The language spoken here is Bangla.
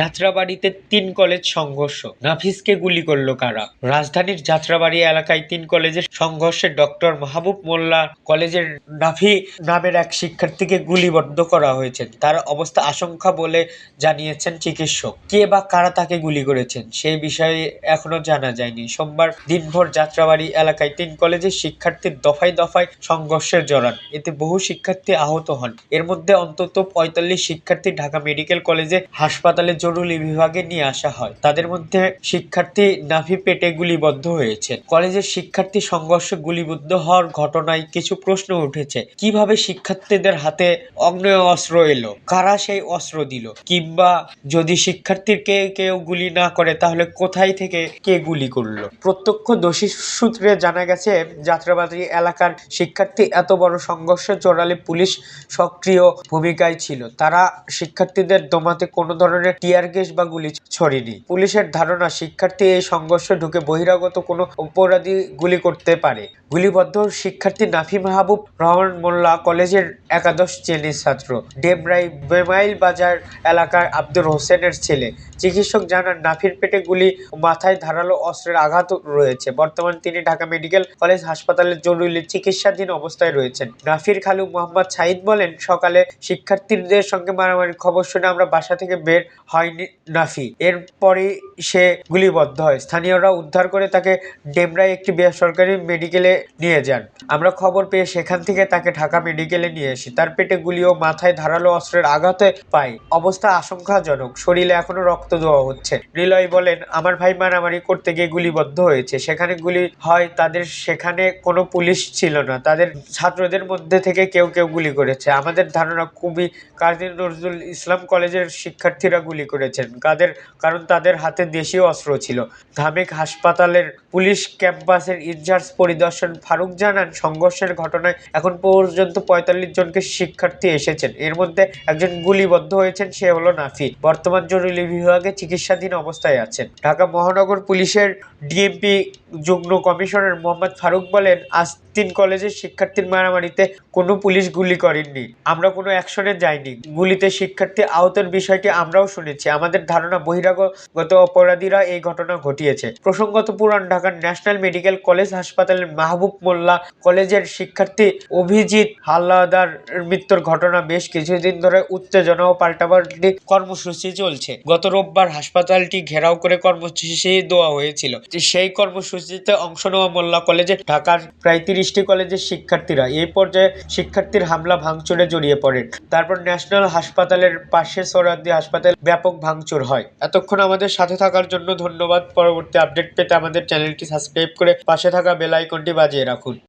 যাত্রাবাড়ীতে ৩ কলেজ সংঘর্ষ, নাফিসকে গুলি করল কারা? রাজধানীর যাত্রাবাড়ী এলাকায় ৩ কলেজের সংঘর্ষে ডক্টর মাহবুব মোল্লা কলেজের নাফি নামের এক শিক্ষার্থীকে গুলিবিদ্ধ করা হয়েছে। তার অবস্থা আশঙ্কা বলে জানিয়েছেন চিকিৎসক। কে বা কারা তাকে গুলি করেছেন সেই বিষয়ে এখনো জানা যায়নি। সোমবার দিনভর যাত্রাবাড়ী এলাকায় ৩ কলেজের শিক্ষার্থীর দফায় দফায় সংঘর্ষে জড়ান। এতে বহু শিক্ষার্থী আহত হন। এর মধ্যে অন্তত ৪৫ শিক্ষার্থী ঢাকা মেডিকেল কলেজে হাসপাতালে জরুরি বিভাগে নিয়ে আসা হয়। তাদের মধ্যে শিক্ষার্থী নাফি পেটে গুলিবিদ্ধ হয়েছে। কলেজের শিক্ষার্থী সংঘর্ষে গুলিবিদ্ধ হওয়ার ঘটনায় কিছু প্রশ্ন উঠেছে। কিভাবে শিক্ষার্থীদের হাতে অগ্নেয় অস্ত্র এলো? কারা সেই অস্ত্র দিল? কিংবা যদি শিক্ষার্থীকে কেউ গুলি না করে তাহলে কোথায় থেকে কে গুলি করলো? প্রত্যক্ষদর্শী সূত্রে জানা গেছে, যাত্রাবাড়ী এলাকার শিক্ষার্থী এত বড় সংঘর্ষে জড়ালে পুলিশ সক্রিয় ভূমিকায় ছিল। তারা শিক্ষার্থীদের দমাতে কোনো ধরনের টিয়ার গ্যাস বা গুলি ছড়েনি। পুলিশের ধারণা, শিক্ষার্থী এই সংঘর্ষে ঢুকে বহিরাগত কোনো অপরাধী গুলি করতে পারে। গুলিবিদ্ধ শিক্ষার্থী নাফি মাহবুব রহমান মোল্লা কলেজের একাদশ শ্রেণীর ছাত্র। ডেমরাই বেমাইল বাজার এলাকার আব্দুর হোসেনের ছেলে। চিকিৎসক জানান, নাফির পেটে গুলি ও মাথায় ধারালো অস্ত্রের আঘাত রয়েছে। বর্তমানে তিনি ঢাকা মেডিকেল কলেজ হাসপাতালে জরুরি চিকিৎসাধীন অবস্থায় রয়েছেন। নাফির খালু মোহাম্মদ সাঈদ বলেন, সকালে শিক্ষার্থীদের সঙ্গে মারামারির খবর শুনে আমরা বাসা থেকে বের হয়নি নাফি। এরপরই সে গুলিবিদ্ধ হয়। স্থানীয়রা উদ্ধার করে তাকে ডেমরাই একটি বেসরকারি মেডিকেলে নিয়ে যান। আমরা খবর পেয়ে সেখান থেকে তাকে ঢাকা মেডিকেলে নিয়ে আসি। তার পেটে গুলি ও মাথায় ধারালো অস্ত্রের আঘাতে পাই। অবস্থা আশঙ্কাজনক। শরীরে এখনো রক্ত দেওয়া হচ্ছে। নিলয় বলেন, আমার ভাই মারামারি করতে গিয়ে গুলিবিদ্ধ হয়েছে। সেখানে গুলি হয় তাদের, সেখানে কোনো পুলিশ ছিল না। তাদের ছাত্রদের মধ্যে থেকে কেউ কেউ গুলি করেছে। আমাদের ধারণা কবি কাজী নজরুল ইসলাম কলেজের শিক্ষার্থীরা গুলি করেছেন। কারণ তাদের হাতে দেশীয় অস্ত্র ছিল। ধামেক হাসপাতালের পুলিশ ক্যাম্পাসের ইনচার্জ পরিদর্শন ফারুক জানান, সংঘর্ষের ঘটনায় এখন পর্যন্ত ৪৫ জনকে শিক্ষার্থী এসেছেন। এর মধ্যে একজন গুলিবিদ্ধ হয়েছেন, সে হলো নাফি। বর্তমান জরুরি বিভাগে চিকিৎসাধীন অবস্থায় আছেন। ঢাকা মহানগর পুলিশের ডিএমপি যুগ্ম কমিশনার মোহাম্মদ ফারুক বলেন, আজ ৩ কলেজের শিক্ষার্থীর মারামারিতে কোনো পুলিশ গুলি করেননি। আমরা কোনো অ্যাকশনে যাইনি। গুলিতে শিক্ষার্থী আহতের বিষয়টি আমরাও শুনেছি। আমাদের ধারণা বহিরাগত অপরাধীরা এই ঘটনা ঘটিয়েছে। প্রসঙ্গত, পুরান ঢাকার ন্যাশনাল মেডিকেল কলেজ হাসপাতালের মাহবুব মোল্লা কলেজের শিক্ষার্থী অভিজিৎ হালদার মৃত্যুর ঘটনা বেশ কিছুদিন ধরে উত্তেজনা ও পাল্টাপাল্টি কর্মসূচি চলছে। গত রোববার হাসপাতালটি ঘেরাও করে কর্মসূচি দেওয়া হয়েছিল। সেই কর্মসূচিতে অংশ নেওয়া মোল্লা কলেজে ঢাকার প্রায় ৩০টি কলেজের শিক্ষার্থীরা। এই পর্যায়ে শিক্ষার্থীর হামলা ভাঙচুরে জড়িয়ে পড়েন। তারপর ন্যাশনাল হাসপাতালের পাশে সোহরাওয়ার্দী হাসপাতালে ব্যাপক ভাঙচুর হয়। এতক্ষণ আমাদের সাথে থাকার জন্য ধন্যবাদ। পরবর্তী আপডেট পেতে আমাদের চ্যানেলটি সাবস্ক্রাইব করে পাশে থাকা বেল আইকনটি বাজিয়ে রাখুন।